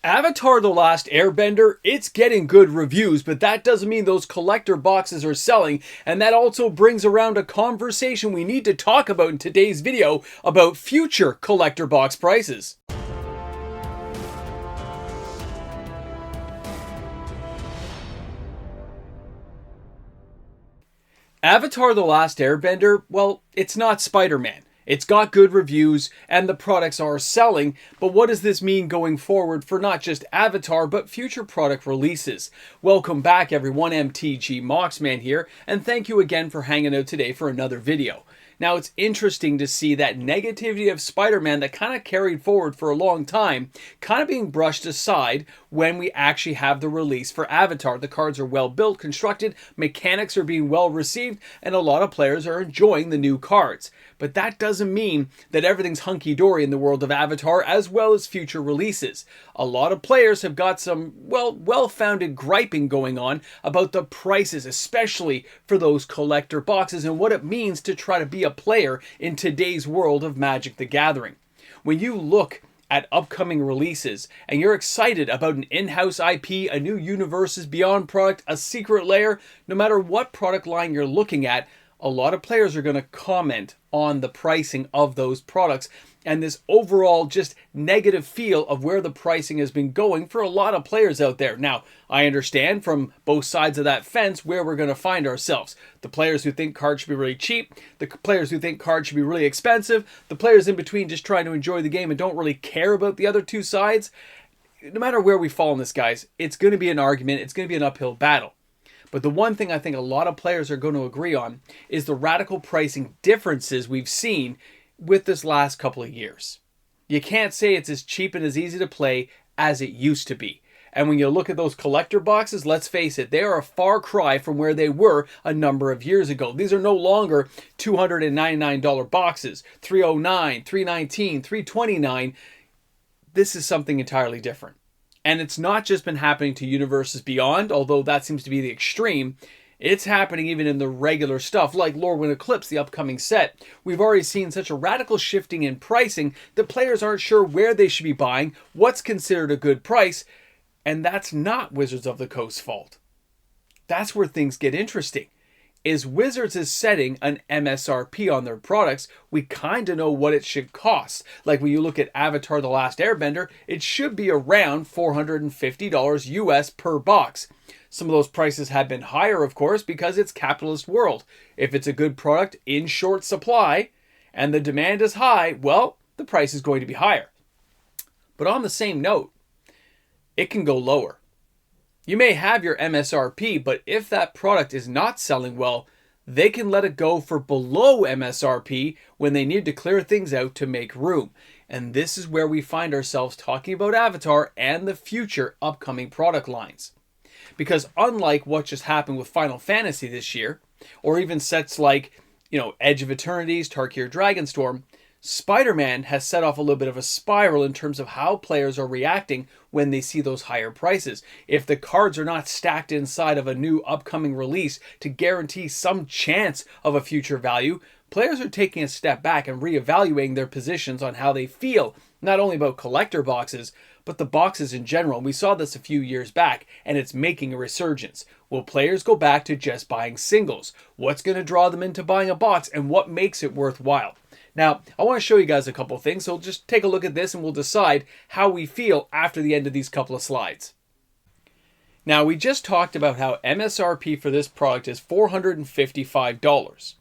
Avatar: The Last Airbender, it's getting good reviews, but that doesn't mean those collector boxes are selling, and that also brings around a conversation we need to talk about in today's video about future collector box prices. Avatar: The Last Airbender, well, it's not Spider-Man. It's got good reviews and the products are selling, but what does this mean going forward for not just Avatar but future product releases? Welcome back everyone, mtgnews here, and thank you again for hanging out today for another video. Now it's interesting to see that negativity of Spider-Man that kind of carried forward for a long time kind of being brushed aside when we actually have the release for Avatar. The cards are well built, constructed, mechanics are being well received, and a lot of players are enjoying the new cards. But that doesn't mean that everything's hunky-dory in the world of Avatar as well as future releases. A lot of players have got some, well-founded griping going on about the prices, especially for those collector boxes and what it means to try to be a player in today's world of Magic the Gathering. When you look at upcoming releases and you're excited about an in-house IP, a new Universes Beyond product, a secret lair, no matter what product line you're looking at, a lot of players are going to comment on the pricing of those products and this overall just negative feel of where the pricing has been going for a lot of players out there. Now, I understand from both sides of that fence where we're going to find ourselves. The players who think cards should be really cheap, the players who think cards should be really expensive, the players in between just trying to enjoy the game and don't really care about the other two sides. No matter where we fall in this, guys, it's going to be an argument, it's going to be an uphill battle. But the one thing I think a lot of players are going to agree on is the radical pricing differences we've seen with this last couple of years. You can't say it's as cheap and as easy to play as it used to be. And when you look at those collector boxes, let's face it, they are a far cry from where they were a number of years ago. These are no longer $299 boxes, $309, $319, $329. This is something entirely different. And it's not just been happening to Universes Beyond, although that seems to be the extreme. It's happening even in the regular stuff, like Lorwyn Eclipse, the upcoming set. We've already seen such a radical shifting in pricing that players aren't sure where they should be buying, what's considered a good price, and that's not Wizards of the Coast's fault. That's where things get interesting. Is Wizards is setting an MSRP on their products, we kind of know what it should cost. Like when you look at Avatar: The Last Airbender, it should be around $450 US per box. Some of those prices have been higher, of course, because it's capitalist world. If it's a good product in short supply and the demand is high, well, the price is going to be higher. But on the same note, it can go lower. You may have your MSRP, but if that product is not selling well, they can let it go for below MSRP when they need to clear things out to make room. And this is where we find ourselves talking about Avatar and the future upcoming product lines. Because unlike what just happened with Final Fantasy this year, or even sets like, Edge of Eternities, Tarkir Dragonstorm, Spider-Man has set off a little bit of a spiral in terms of how players are reacting when they see those higher prices. If the cards are not stacked inside of a new upcoming release to guarantee some chance of a future value, players are taking a step back and reevaluating their positions on how they feel, not only about collector boxes, but the boxes in general. We saw this a few years back, and it's making a resurgence. Will players go back to just buying singles? What's going to draw them into buying a box, and what makes it worthwhile? Now, I want to show you guys a couple things, so just take a look at this and we'll decide how we feel after the end of these couple of slides. Now, we just talked about how MSRP for this product is $455.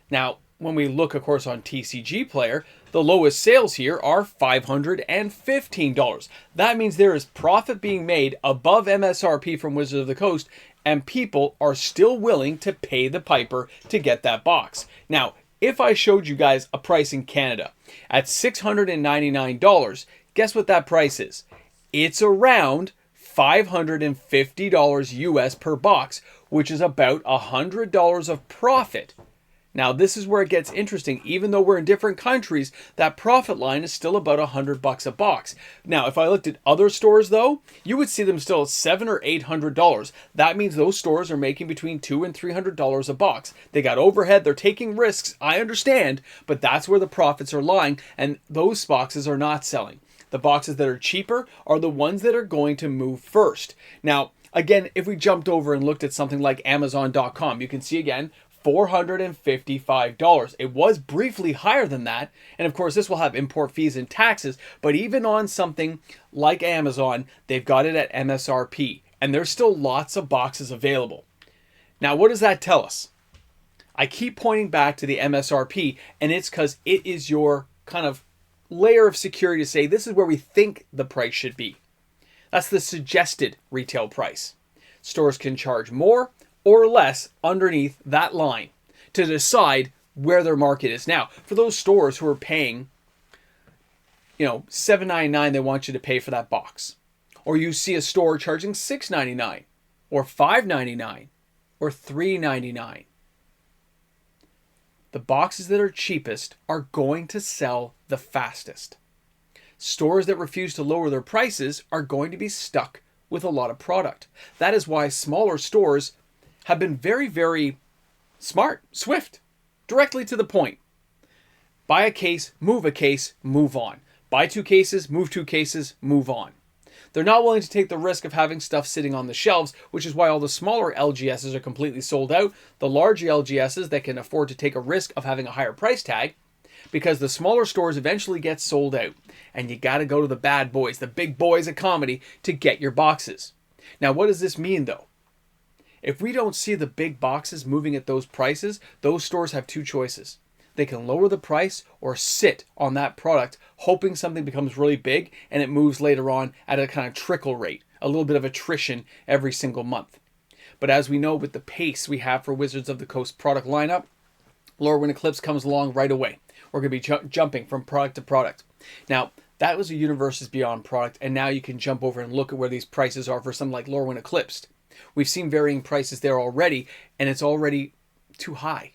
Now, when we look, of course, on TCG Player, the lowest sales here are $515. That means there is profit being made above MSRP from Wizards of the Coast, and people are still willing to pay the piper to get that box. Now, if I showed you guys a price in Canada at $699, guess what that price is? It's around $550 US per box, which is about $100 of profit. Now, this is where it gets interesting. Even though we're in different countries, that profit line is still about $100 a box. Now, if I looked at other stores, though, you would see them still at $700 or $800. That means those stores are making between $200 and $300 a box. They got overhead, they're taking risks, I understand, but that's where the profits are lying, and those boxes are not selling. The boxes that are cheaper are the ones that are going to move first. Now, again, if we jumped over and looked at something like Amazon.com, you can see again, $455. It was briefly higher than that. And of course, this will have import fees and taxes. But even on something like Amazon, they've got it at MSRP. And there's still lots of boxes available. Now, what does that tell us? I keep pointing back to the MSRP, and it's because it is your kind of layer of security to say this is where we think the price should be. That's the suggested retail price. Stores can charge more or less underneath that line to decide where their market is. Now, for those stores who are paying, $7.99, they want you to pay for that box. Or you see a store charging $6.99 or $5.99 or $3.99. The boxes that are cheapest are going to sell the fastest. Stores that refuse to lower their prices are going to be stuck with a lot of product. That is why smaller stores have been very, very smart, swift, directly to the point. Buy a case, move on. Buy 2 cases, move 2 cases, move on. They're not willing to take the risk of having stuff sitting on the shelves, which is why all the smaller LGSs are completely sold out. The larger LGSs that can afford to take a risk of having a higher price tag, because the smaller stores eventually get sold out. And you got to go to the bad boys, the big boys of comedy, to get your boxes. Now, what does this mean, though? If we don't see the big boxes moving at those prices, those stores have 2 choices. They can lower the price or sit on that product, hoping something becomes really big and it moves later on at a kind of trickle rate, a little bit of attrition every single month. But as we know, with the pace we have for Wizards of the Coast product lineup, Lorwyn Eclipse comes along right away. We're going to be jumping from product to product. Now, that was a Universes Beyond product, and now you can jump over and look at where these prices are for something like Lorwyn Eclipse. We've seen varying prices there already, and it's already too high.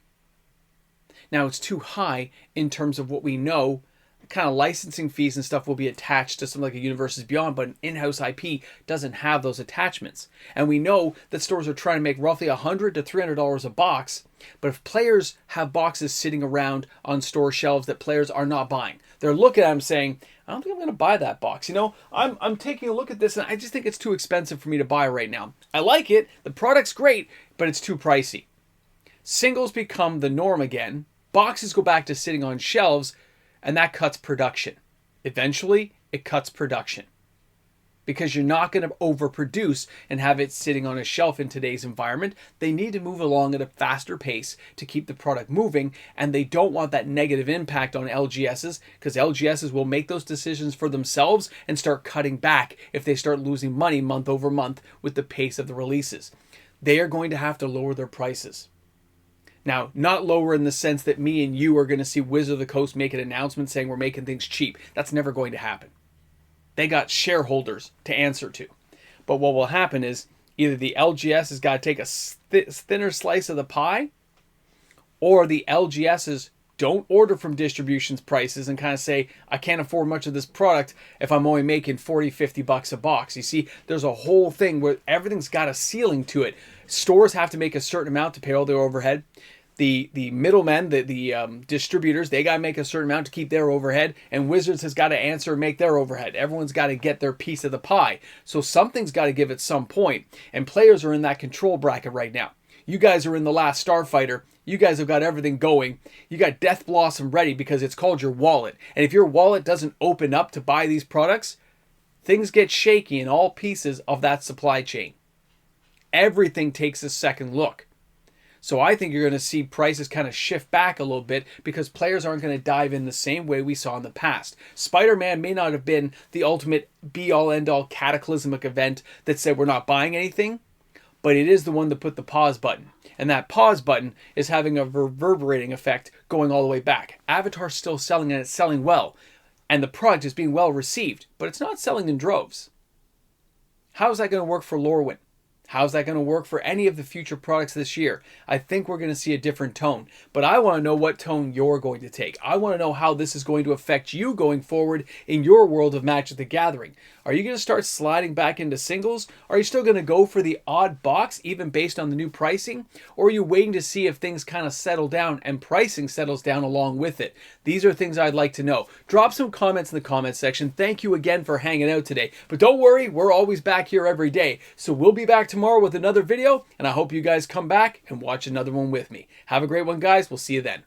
Now, it's too high in terms of what we know. Kind of licensing fees and stuff will be attached to something like a Universes Beyond, but an in-house IP doesn't have those attachments. And we know that stores are trying to make roughly $100 to $300 a box, but if players have boxes sitting around on store shelves that players are not buying, they're looking at them saying, I don't think I'm going to buy that box. I'm taking a look at this and I just think it's too expensive for me to buy right now. I like it, the product's great, but it's too pricey. Singles become the norm again. Boxes go back to sitting on shelves, and that cuts production. Eventually, it cuts production. Because you're not going to overproduce and have it sitting on a shelf in today's environment. They need to move along at a faster pace to keep the product moving, and they don't want that negative impact on LGSs, because LGSs will make those decisions for themselves and start cutting back if they start losing money month over month with the pace of the releases. They are going to have to lower their prices. Now, not lower in the sense that me and you are going to see Wizard of the Coast make an announcement saying we're making things cheap. That's never going to happen. They got shareholders to answer to. But what will happen is either the LGS has got to take a thinner slice of the pie, or the LGSs don't order from distributions prices and kind of say, I can't afford much of this product if I'm only making $40, $50 a box. You see, there's a whole thing where everything's got a ceiling to it. Stores have to make a certain amount to pay all their overhead. The middlemen, the distributors, they got to make a certain amount to keep their overhead, and Wizards has got to answer and make their overhead. Everyone's got to get their piece of the pie. So something's got to give at some point, and players are in that control bracket right now. You guys are in the last Starfighter. You guys have got everything going. You got Death Blossom ready because it's called your wallet. And if your wallet doesn't open up to buy these products, things get shaky in all pieces of that supply chain. Everything takes a second look. So I think you're going to see prices kind of shift back a little bit because players aren't going to dive in the same way we saw in the past. Spider-Man may not have been the ultimate be-all, end-all cataclysmic event that said we're not buying anything, but it is the one that put the pause button. And that pause button is having a reverberating effect going all the way back. Avatar's still selling, and it's selling well. And the product is being well received, but it's not selling in droves. How is that going to work for Lorwyn? How's that going to work for any of the future products this year? I think we're going to see a different tone. But I want to know what tone you're going to take. I want to know how this is going to affect you going forward in your world of Magic the Gathering. Are you going to start sliding back into singles? Are you still going to go for the odd box, even based on the new pricing? Or are you waiting to see if things kind of settle down and pricing settles down along with it? These are things I'd like to know. Drop some comments in the comment section. Thank you again for hanging out today. But don't worry, we're always back here every day. So we'll be back tomorrow with another video, and I hope you guys come back and watch another one with me. Have a great one, guys. We'll see you then.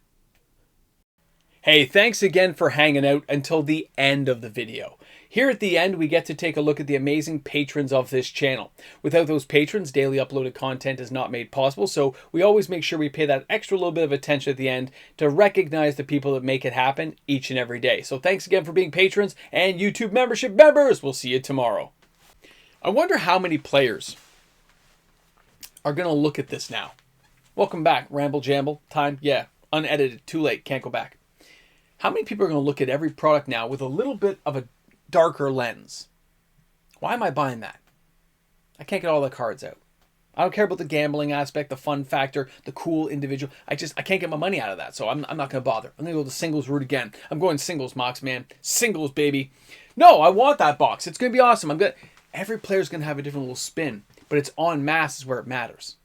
Hey, thanks again for hanging out until the end of the video. Here at the end, we get to take a look at the amazing patrons of this channel. Without those patrons, daily uploaded content is not made possible, so we always make sure we pay that extra little bit of attention at the end to recognize the people that make it happen each and every day. So thanks again for being patrons and YouTube membership members. We'll see you tomorrow. I wonder how many players are going to look at this now. Welcome back, Ramble Jamble. Time, yeah, unedited, too late, can't go back. How many people are going to look at every product now with a little bit of a darker lens? Why am I buying that? I can't get all the cards out. I don't care about the gambling aspect, the fun factor, the cool individual. I can't get my money out of that, so I'm not going to bother. I'm going to go the singles route again. I'm going singles, Mox, man. Singles, baby. No, I want that box. It's going to be awesome. Every player's going to have a different little spin, but it's en masse is where it matters,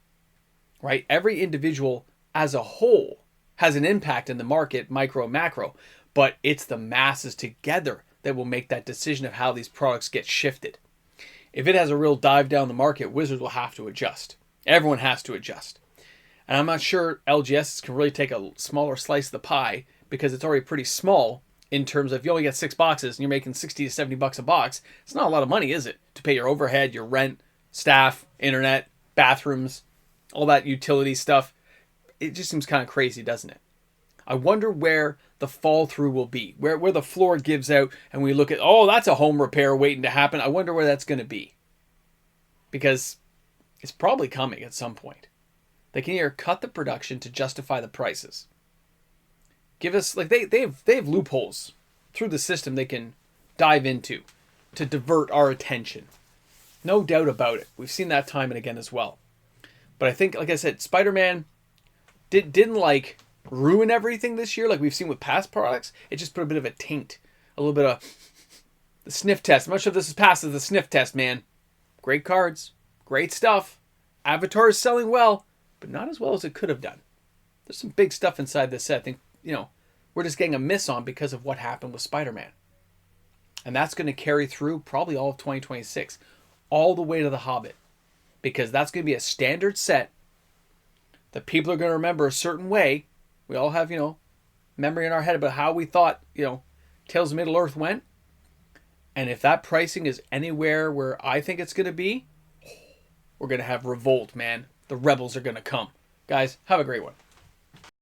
right? Every individual as a whole has an impact in the market, micro and macro, but it's the masses together that will make that decision of how these products get shifted. If it has a real dive down the market, Wizards will have to adjust. Everyone has to adjust. And I'm not sure LGS can really take a smaller slice of the pie because it's already pretty small in terms of if you only get 6 boxes and you're making 60 to 70 bucks a box. It's not a lot of money, is it? To pay your overhead, your rent, staff, internet, bathrooms, all that utility stuff. It just seems kind of crazy, doesn't it? I wonder where the fall through will be, where the floor gives out and we look at, oh, that's a home repair waiting to happen. I wonder where that's going to be, because it's probably coming at some point. They can either cut the production to justify the prices. Give us, like, they have loopholes through the system they can dive into to divert our attention. No doubt about it. We've seen that time and again as well. But I think, like I said, Spider-Man didn't like ruin everything this year like we've seen with past products. It just put a bit of a taint, a little bit of the sniff test. I'm not sure if this is passed as the sniff test, man. Great cards, great stuff. Avatar is selling well, but not as well as it could have done. There's some big stuff inside this set. I think, we're just getting a miss on because of what happened with Spider-Man. And that's going to carry through probably all of 2026, all the way to The Hobbit, because that's going to be a standard set that people are going to remember a certain way. We all have, memory in our head about how we thought, Tales of Middle-earth went. And if that pricing is anywhere where I think it's going to be, we're going to have revolt, man. The rebels are going to come. Guys, have a great one.